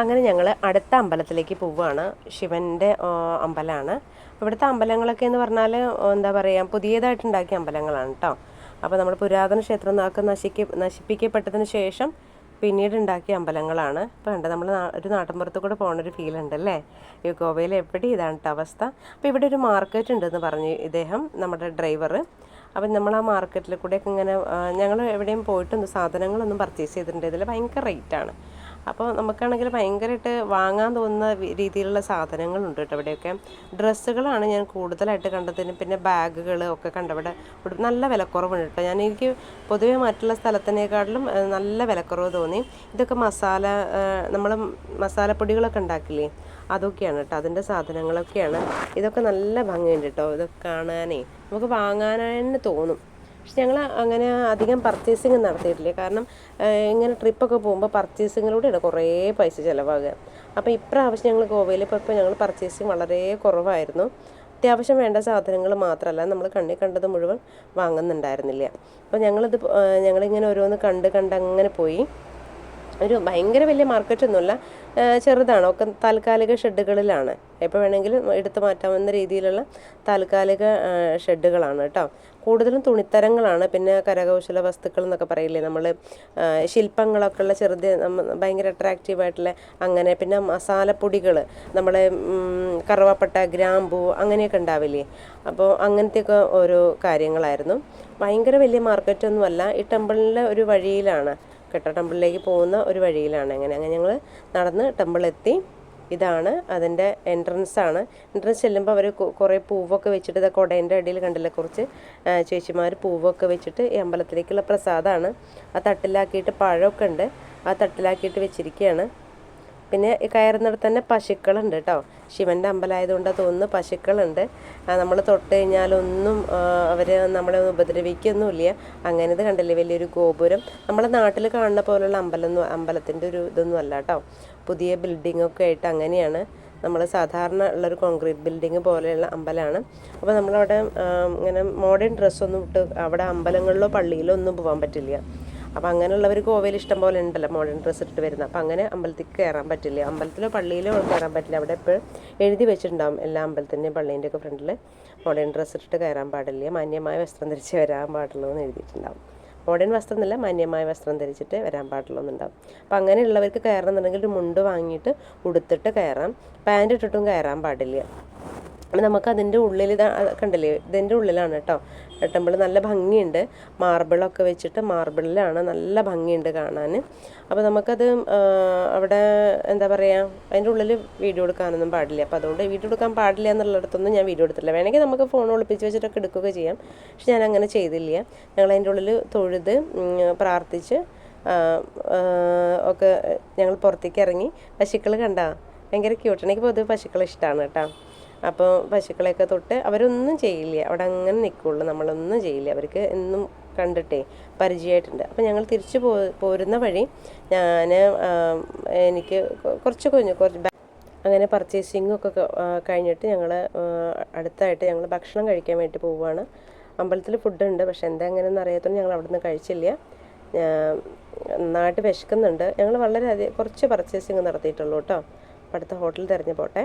അങ്ങനെ ഞങ്ങൾ അടുത്ത അമ്പലത്തിലേക്ക് പോവുകയാണ്. ശിവൻ്റെ അമ്പലമാണ്. ഇവിടുത്തെ അമ്പലങ്ങളൊക്കെ എന്ന് പറഞ്ഞാൽ എന്താ പറയുക, പുതിയതായിട്ടുണ്ടാക്കിയ അമ്പലങ്ങളാണ് കേട്ടോ. അപ്പോൾ നമ്മൾ പുരാതന ക്ഷേത്രം നശിപ്പിക്കപ്പെട്ടതിന് ശേഷം പിന്നീട് ഉണ്ടാക്കിയ അമ്പലങ്ങളാണ്. ഇപ്പോൾ ഉണ്ട് നമ്മൾ ഒരു നാട്ടിൻപുറത്ത് കൂടെ പോകുന്നൊരു ഫീൽ ഉണ്ടല്ലേ. ഈ ഗോവയിൽ എവിടെ ഇതാണ് കേട്ടോ അവസ്ഥ. അപ്പോൾ ഇവിടെ ഒരു മാർക്കറ്റ് ഉണ്ടെന്ന് പറഞ്ഞു ഇദ്ദേഹം, നമ്മുടെ ഡ്രൈവർ. അപ്പം നമ്മൾ ആ മാർക്കറ്റിൽ കൂടെയൊക്കെ ഇങ്ങനെ ഞങ്ങൾ എവിടെയും പോയിട്ടൊന്നും സാധനങ്ങളൊന്നും പർച്ചേസ് ചെയ്തിട്ടുണ്ട്. ഇതിൽ ഭയങ്കര റേറ്റാണ്. അപ്പോൾ നമുക്കാണെങ്കിൽ ഭയങ്കരമായിട്ട് വാങ്ങാൻ തോന്നുന്ന രീതിയിലുള്ള സാധനങ്ങളുണ്ട് കേട്ടോ. ഇവിടെയൊക്കെ ഡ്രസ്സുകളാണ് ഞാൻ കൂടുതലായിട്ട് കണ്ടതിന്. പിന്നെ ബാഗുകൾ ഒക്കെ കണ്ടവിടെ നല്ല വിലക്കുറവുണ്ട് കേട്ടോ. എനിക്ക് പൊതുവേ മറ്റുള്ള സ്ഥലത്തിനേക്കാട്ടിലും നല്ല വിലക്കുറവ് തോന്നി. ഇതൊക്കെ നമ്മൾ മസാലപ്പൊടികളൊക്കെ ഉണ്ടാക്കില്ലേ, അതൊക്കെയാണ് കേട്ടോ, അതിൻ്റെ സാധനങ്ങളൊക്കെയാണ്. ഇതൊക്കെ നല്ല ഭംഗിയുണ്ട് കേട്ടോ. ഇതൊക്കെ കാണാനേ നമുക്ക് വാങ്ങാനായിട്ട് തോന്നും. പക്ഷെ ഞങ്ങൾ അങ്ങനെ അധികം പർച്ചേസിങ് നടത്തിയിട്ടില്ല. കാരണം ഇങ്ങനെ ട്രിപ്പൊക്കെ പോകുമ്പോൾ പർച്ചേസിങ്ങിലൂടെയാണ് കുറേ പൈസ ചിലവാകുക. അപ്പോൾ ഇപ്രാവശ്യം ഞങ്ങൾ ഗോവയിൽ പോയപ്പോൾ ഞങ്ങൾ പർച്ചേസിങ് വളരെ കുറവായിരുന്നു. അത്യാവശ്യം വേണ്ട സാധനങ്ങൾ മാത്രമല്ല, നമ്മൾ കണ്ണി കണ്ടത് മുഴുവൻ വാങ്ങുന്നുണ്ടായിരുന്നില്ല. അപ്പോൾ ഞങ്ങളിങ്ങനെ ഓരോന്ന് കണ്ട് അങ്ങനെ പോയി. ഒരു ഭയങ്കര വലിയ മാർക്കറ്റൊന്നുമല്ല, ചെറുതാണ്. ഒക്കെ താൽക്കാലിക ഷെഡുകളിലാണ്. എപ്പോൾ വേണമെങ്കിലും എടുത്തു മാറ്റാവുന്ന രീതിയിലുള്ള താൽക്കാലിക ഷെഡുകളാണ് കേട്ടോ. കൂടുതലും തുണിത്തരങ്ങളാണ്. പിന്നെ കരകൗശല വസ്തുക്കൾ എന്നൊക്കെ പറയില്ലേ നമ്മൾ, ശില്പങ്ങളൊക്കെ ഉള്ള ഭയങ്കര അട്രാക്റ്റീവായിട്ടുള്ള അങ്ങനെ. പിന്നെ മസാലപ്പൊടികൾ, നമ്മളെ കറുവാപ്പട്ട, ഗ്രാമ്പൂ അങ്ങനെയൊക്കെ ഉണ്ടാവില്ലേ, അപ്പോൾ അങ്ങനത്തെയൊക്കെ ഓരോ കാര്യങ്ങളായിരുന്നു. ഭയങ്കര വലിയ മാർക്കറ്റൊന്നുമല്ല. ഈ ടെമ്പിളിലെ ഒരു വഴിയിലാണ് കേട്ടോ, ടെമ്പിളിലേക്ക് പോകുന്ന ഒരു വഴിയിലാണ്. അങ്ങനെ ഞങ്ങൾ നടന്ന് ടെമ്പിളെത്തി. ഇതാണ് അതിൻ്റെ എൻട്രൻസാണ്. എൻട്രൻസ് ചെല്ലുമ്പോൾ അവർ കുറേ പൂവൊക്കെ വെച്ചിട്ട്, ഇതൊക്കെ കൊടേൻ്റെ അടിയിൽ കണ്ടില്ല, കുറച്ച് ചേച്ചിമാർ പൂവൊക്കെ വെച്ചിട്ട് ഈ അമ്പലത്തിലേക്കുള്ള പ്രസാദമാണ്. ആ തട്ടിലാക്കിയിട്ട് പഴമൊക്കെ ഉണ്ട്, ആ തട്ടിലാക്കിയിട്ട് വെച്ചിരിക്കുകയാണ്. പിന്നെ കയറുന്നിടത്ത് തന്നെ പശുക്കളുണ്ട് കേട്ടോ. ശിവൻ്റെ അമ്പലമായതുകൊണ്ടാണ് തോന്നുന്നു പശുക്കളുണ്ട്. നമ്മൾ തൊട്ട് കഴിഞ്ഞാലൊന്നും അവർ നമ്മളെ ഒന്നും ഉപദ്രവിക്കൊന്നുമില്ല. അങ്ങനെ ഇത് കണ്ടില്ലേ, വലിയൊരു ഗോപുരം. നമ്മളെ നാട്ടിൽ കാണുന്ന പോലുള്ള അമ്പലത്തിൻ്റെ ഒരു ഇതൊന്നും അല്ല കേട്ടോ. പുതിയ ബിൽഡിങ്ങൊക്കെ ആയിട്ട് അങ്ങനെയാണ്. നമ്മൾ സാധാരണ ഉള്ളൊരു കോൺക്രീറ്റ് ബിൽഡിങ് പോലെയുള്ള അമ്പലമാണ്. അപ്പോൾ നമ്മളവിടെ ഇങ്ങനെ മോഡേൺ ഡ്രസ്സൊന്നും ഇട്ട് അവിടെ അമ്പലങ്ങളിലോ പള്ളിയിലോ ഒന്നും പോകാൻ പറ്റില്ല. അപ്പോൾ അങ്ങനെയുള്ളവർ ഗോവയിൽ ഇഷ്ടം പോലെ ഉണ്ടല്ലോ മോഡേൺ ഡ്രസ്സ് ഇട്ട് വരുന്നത്. അപ്പോൾ അങ്ങനെ അമ്പലത്തിലേക്ക് കയറാൻ പറ്റില്ല, അമ്പലത്തിലോ പള്ളിയിലോ കയറാൻ പറ്റില്ല. അവിടെ എപ്പോഴും എഴുതി വെച്ചിട്ടുണ്ടാകും എല്ലാ അമ്പലത്തിൻ്റെയും പള്ളീൻ്റെ ഒക്കെ ഫ്രണ്ടിൽ മോഡേൺ ഡ്രസ്സ് ഇട്ടിട്ട് കയറാൻ പാടില്ല, മാന്യമായ വസ്ത്രം ധരിച്ച് വരാൻ പാടുള്ളൂ എന്ന് എഴുതിയിട്ടുണ്ടാകും. മോഡേൺ വസ്ത്രം എന്നല്ല, മാന്യമായ വസ്ത്രം ധരിച്ചിട്ട് വരാൻ പാടുള്ളൂ എന്നുണ്ടാകും. അപ്പോൾ അങ്ങനെയുള്ളവർക്ക് കയറണമെന്നുണ്ടെങ്കിൽ ഒരു മുണ്ട് വാങ്ങിയിട്ട് ഉടുത്തിട്ട് കയറാം. പാൻറ് ഇട്ടിട്ടും കയറാൻ പാടില്ല. നമുക്കതിൻ്റെ ഉള്ളിൽ കണ്ടില്ലേ, ഇതിൻ്റെ ഉള്ളിലാണ് കേട്ടോ ടെമ്പിൾ. നല്ല ഭംഗിയുണ്ട്, മാർബിളൊക്കെ വെച്ചിട്ട് മാർബിളിലാണ്, നല്ല ഭംഗിയുണ്ട് കാണാൻ. അപ്പോൾ നമുക്കത് അവിടെ എന്താ പറയുക, അതിൻ്റെ ഉള്ളിൽ വീഡിയോ എടുക്കാനൊന്നും പാടില്ല. അപ്പോൾ അതുകൊണ്ട് വീഡിയോ എടുക്കാൻ പാടില്ല എന്നുള്ളിടത്തൊന്നും ഞാൻ വീഡിയോ എടുത്തില്ല. വേണമെങ്കിൽ നമുക്ക് ഫോൺ ഒളിപ്പിച്ച് വെച്ചിട്ടൊക്കെ എടുക്കുകയൊക്കെ ചെയ്യാം. പക്ഷെ ഞാൻ അങ്ങനെ ചെയ്തില്ല. ഞങ്ങൾ അതിൻ്റെ ഉള്ളിൽ തൊഴുത് പ്രാർത്ഥിച്ച് ഒക്കെ ഞങ്ങൾ പുറത്തേക്ക് ഇറങ്ങി. പശുക്കൾ കണ്ടാ ഭയങ്കര ക്യൂട്ടാണ്. എനിക്ക് പൊതുവെ പശുക്കളെ ഇഷ്ടമാണ് കേട്ടോ. അപ്പോൾ പശുക്കളെയൊക്കെ തൊട്ട് അവരൊന്നും ചെയ്യില്ല, അവിടെ അങ്ങനെ നിൽക്കുള്ളൂ, നമ്മളൊന്നും ചെയ്യില്ല. അവർക്ക് എന്നും കണ്ടിട്ടേ പരിചയമായിട്ടുണ്ട്. അപ്പോൾ ഞങ്ങൾ തിരിച്ചു പോരുന്ന വഴി എനിക്ക് കുറച്ച് അങ്ങനെ പർച്ചേസിങ്ങൊക്കെ കഴിഞ്ഞിട്ട് ഞങ്ങൾ അടുത്തായിട്ട് ഞങ്ങൾ ഭക്ഷണം കഴിക്കാൻ വേണ്ടി പോവുകയാണ്. അമ്പലത്തിൽ ഫുഡുണ്ട്, പക്ഷെ എന്താ എങ്ങനെയെന്ന് അറിയാത്തതുകൊണ്ട് ഞങ്ങൾ അവിടെ നിന്ന് കഴിച്ചില്ല. നന്നായിട്ട് വിശക്കുന്നുണ്ട്. ഞങ്ങൾ കുറച്ച് പർച്ചേസിങ് നടത്തിയിട്ടുള്ളൂ കേട്ടോ. അപ്പോൾ അടുത്ത ഹോട്ടൽ തിരഞ്ഞു പോട്ടെ.